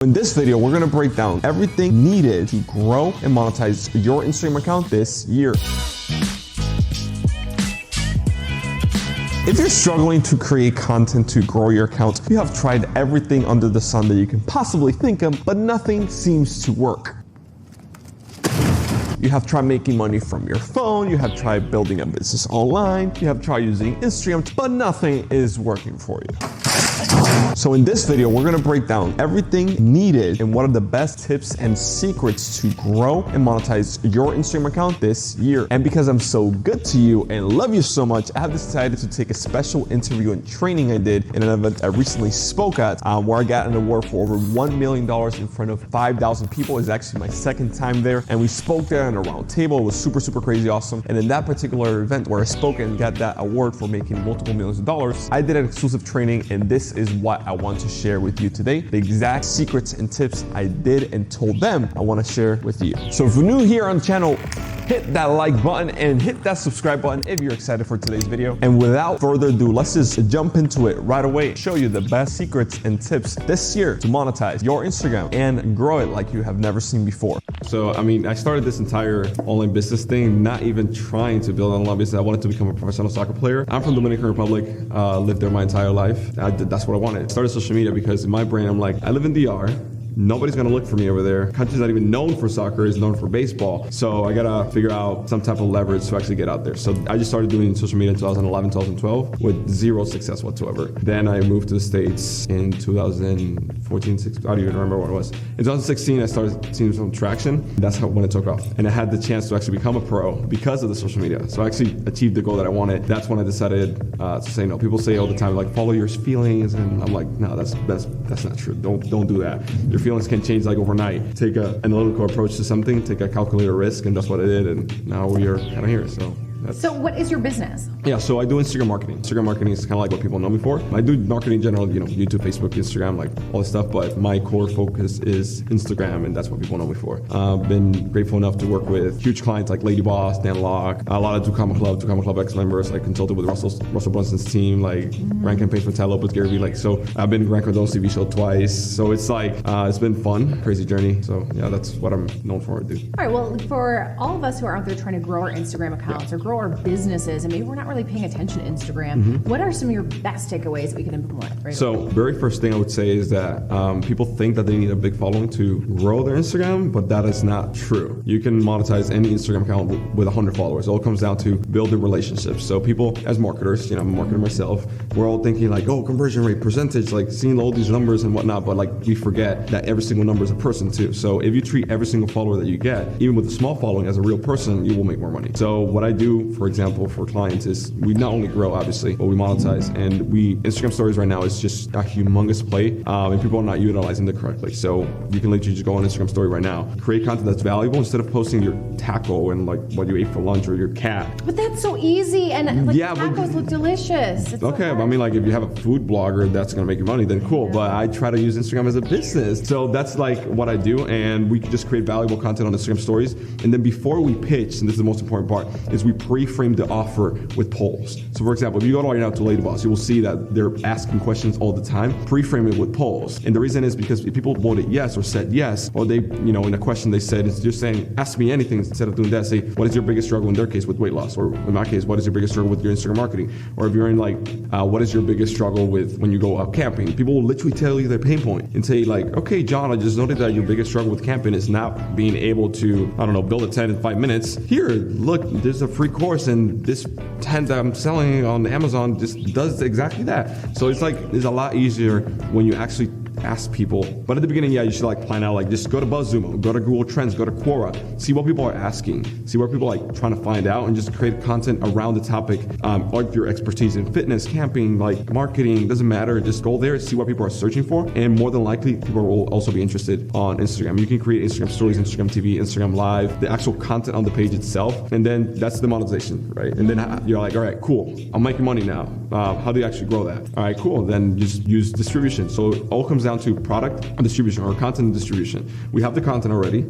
In this video, we're going to break down everything needed to grow and monetize your Instagram account this year. If you're struggling to create content to grow your account, you have tried everything under the sun that you can possibly think of, but nothing seems to work. You have tried making money from your phone, you have tried building a business online, you have tried using Instagram, but nothing is working for you. So in this video, we're gonna break down everything needed and what are the best tips and secrets to grow and monetize your Instagram account this year. And because I'm so good to you and love you so much, I have decided to take a special interview and training I did in an event I recently spoke at where I got an award for over $1 million in front of 5,000 people. It's actually my second time there. And we spoke there in a round table. It was super, super crazy awesome. And in that particular event where I spoke and got that award for making multiple millions of dollars, I did an exclusive training, and this is what I want to share with you today. The exact secrets and tips I did and told them I want to share with you. So if you're new here on the channel, hit that like button and hit that subscribe button if you're excited for today's video. And without further ado, let's just jump into it right away. Show you the best secrets and tips this year to monetize your Instagram and grow it like you have never seen before. So, I started this entire online business thing, not even trying to build an online business. I wanted to become a professional soccer player. I'm from Dominican Republic, lived there my entire life. That's what I wanted. I started social media because in my brain, I'm like, I live in DR. Nobody's gonna look for me over there. Country's not even known for soccer, is known for baseball. So I gotta figure out some type of leverage to actually get out there. So I just started doing social media in 2011, 2012 with zero success whatsoever. Then I moved to the States in 2014, 16, I don't even remember what it was. In 2016, I started seeing some traction. That's when it took off. And I had the chance to actually become a pro because of the social media. So I actually achieved the goal that I wanted. That's when I decided to say no. People say all the time, like, follow your feelings. And I'm like, no, that's not true. Don't do that. Your feelings can change like overnight. Take an analytical approach to something, take a calculated risk, and that's what I did. And now we are kind of here. So what is your business? Yeah, so I do Instagram marketing. Instagram marketing is kind of like what people know me for. I do marketing in general, YouTube, Facebook, Instagram, like all this stuff, but my core focus is Instagram, and that's what people know me for. I've been grateful enough to work with huge clients like Lady Boss, Dan Locke, a lot of Ducama Club ex-members, like consulted with Russell Brunson's team, like ran campaigns for Ty Lopez, Gary Vee, like, so I've been ranked on those TV show twice. So it's like, it's been fun, crazy journey. So yeah, that's what I'm known for, dude. All right, well, for all of us who are out there trying to grow our Instagram accounts or grow our businesses, and maybe we're not really paying attention to Instagram, what are some of your best takeaways that we can implement? Right so away? Very first thing I would say is that people think that they need a big following to grow their Instagram, but that is not true. You can monetize any Instagram account with 100 followers. It all comes down to building relationships. So people, as marketers, I'm a marketer myself, we're all thinking like, oh, conversion rate, percentage, like seeing all these numbers and whatnot, but like we forget that every single number is a person too. So if you treat every single follower that you get, even with a small following, as a real person, you will make more money. So what I do, for example, for clients is we not only grow, obviously, but we monetize. And Instagram stories right now is just a humongous play, and people are not utilizing it correctly. So you can literally just go on Instagram story right now, create content that's valuable instead of posting your taco and like what you ate for lunch or your cat. But that's so easy, and like yeah, tacos look delicious. It's okay, so but like if you have a food blogger that's gonna make you money, then cool. But I try to use Instagram as a business. So that's like what I do, and we can just create valuable content on Instagram stories. And then before we pitch, and this is the most important part, is we pre-frame the offer with polls. So for example, if you go right now to Lady Boss, you will see that they're asking questions all the time. Pre-frame it with polls. And the reason is because if people voted yes or said yes, or they, in a question they said, it's just saying, ask me anything instead of doing that. Say, what is your biggest struggle in their case with weight loss? Or in my case, what is your biggest struggle with your Instagram marketing? Or if you're in like, what is your biggest struggle with when you go out camping? People will literally tell you their pain point and say like, okay, John, I just noted that your biggest struggle with camping is not being able to, build a tent in 5 minutes. Here, look, there's a free course, and this tent that I'm selling on Amazon just does exactly that. So it's like, it's a lot easier when you actually ask people. But at the beginning, yeah, you should like plan out, like just go to BuzzSumo, go to Google Trends, go to Quora, see what people are asking, see what people are like trying to find out, and just create content around the topic. Like your expertise in fitness, camping, like marketing, doesn't matter. Just go there, see what people are searching for, and more than likely, people will also be interested on Instagram. You can create Instagram stories, Instagram TV, Instagram Live, the actual content on the page itself, and then that's the monetization, right? And then you're like, all right, cool, I'm making money now. How do you actually grow that? All right, cool. Then just use distribution. So it all comes down to product distribution or content distribution. We have the content already,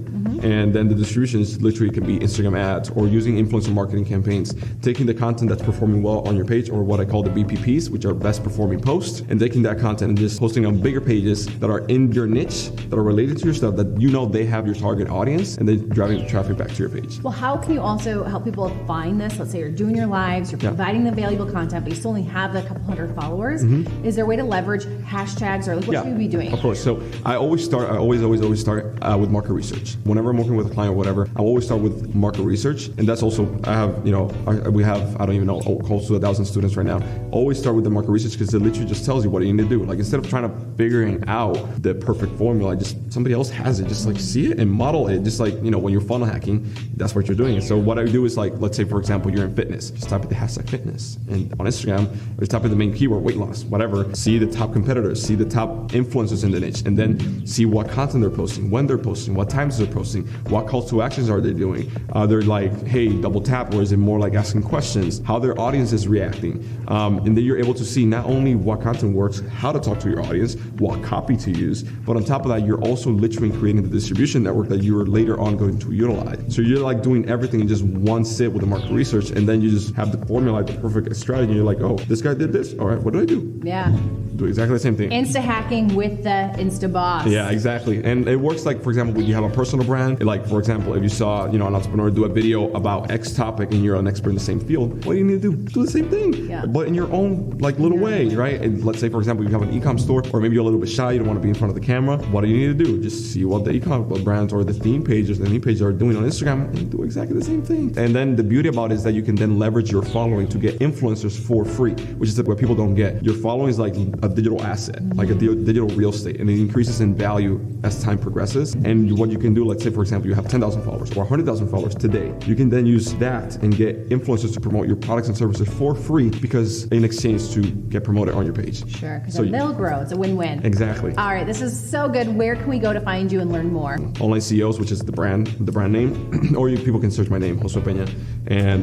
and then the distribution is literally can be Instagram ads or using influencer marketing campaigns, taking the content that's performing well on your page, or what I call the BPPs, which are best performing posts, and taking that content and just posting on bigger pages that are in your niche, that are related to your stuff, that you know they have your target audience, and then driving traffic back to your page. Well, how can you also help people find this? Let's say you're doing your lives, you're providing the valuable content, but you still only have a couple hundred followers. Is there a way to leverage hashtags, or like what should we be doing? Of course. So I always start with market research. Whenever I'm working with a client or whatever, I always start with market research. And that's also, we have, I don't even know, close to 1,000 students right now. Always start with the market research, because it literally just tells you what you need to do. Like, instead of trying to figuring out the perfect formula, just somebody else has it. Just like see it and model it. Just like, when you're funnel hacking, that's what you're doing. And so what I do is, like, let's say, for example, you're in fitness. Just type in the hashtag fitness. And on Instagram, just type in the main keyword, weight loss, whatever. See the top competitors, see the top influencers in the niche, and then see what content they're posting, when they're posting, what times they're posting, what calls to actions are they doing. They're like, hey, double tap, or is it more like asking questions, how their audience is reacting. And then you're able to see not only what content works, how to talk to your audience, what copy to use, but on top of that, you're also literally creating the distribution network that you're later on going to utilize. So you're like doing everything in just one sit with the market research, and then you just have the formula, the perfect strategy. You're like, oh, this guy did this. All right, what do I do? Yeah. Do exactly the same thing. Insta hacking with the Insta boss. Yeah, exactly. And it works like, for example, when you have a personal brand, like, for example, if you saw, an entrepreneur do a video about X topic and you're an expert in the same field, what do you need to do? Do the same thing, but in your own little way, right? And let's say, for example, you have an e-com store, or maybe you're a little bit shy, you don't want to be in front of the camera. What do you need to do? Just see what the e-com brands or the theme pages are doing on Instagram, and do exactly the same thing. And then the beauty about it is that you can then leverage your following to get influencers for free, which is what people don't get. Your following is like a digital asset, like a digital real estate, and it increases in value as time progresses. And what you can do, let's say, for example, you have 10,000 followers or 100,000 followers today. You can then use that and get influencers to promote your products and services for free, because in exchange to get promoted on your page. Sure, because then they'll grow. It's a win-win. Exactly. All right, this is so good. Where can we go to find you and learn more? Online CEOs, which is the brand name, or people can search my name, Josue Pena, and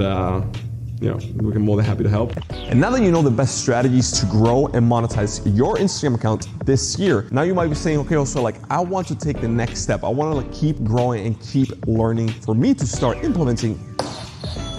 we're more than happy to help. And now that you know the best strategies to grow and monetize your Instagram account this year, now you might be saying, okay, also, like, I want to take the next step. I want to keep growing and keep learning for me to start implementing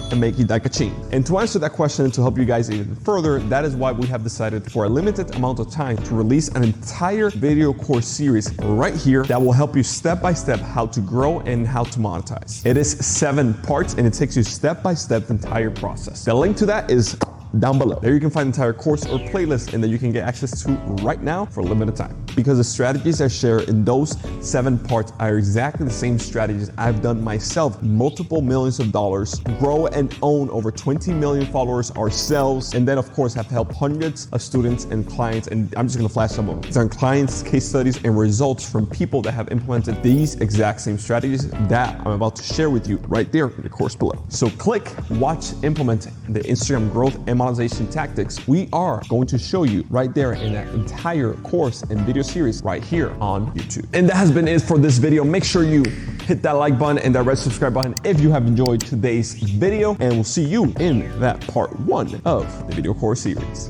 and make it like a chain. And to answer that question and to help you guys even further, that is why we have decided for a limited amount of time to release an entire video course series right here that will help you step by step how to grow and how to monetize. It is 7 parts, and it takes you step by step the entire process. The link to that is down below. There you can find the entire course or playlist, and that you can get access to right now for a limited time. Because the strategies I share in those 7 parts are exactly the same strategies I've done myself, multiple millions of dollars, grow and own over 20 million followers ourselves, and then of course have helped hundreds of students and clients, and I'm just gonna flash some of them. These are clients, case studies, and results from people that have implemented these exact same strategies that I'm about to share with you right there in the course below. So click, watch, implement the Instagram growth and monetization tactics we are going to show you right there in that entire course and video series right here on YouTube. And that has been it for this video. Make sure you hit that like button and that red subscribe button if you have enjoyed today's video, and we'll see you in that part 1 of the video course series.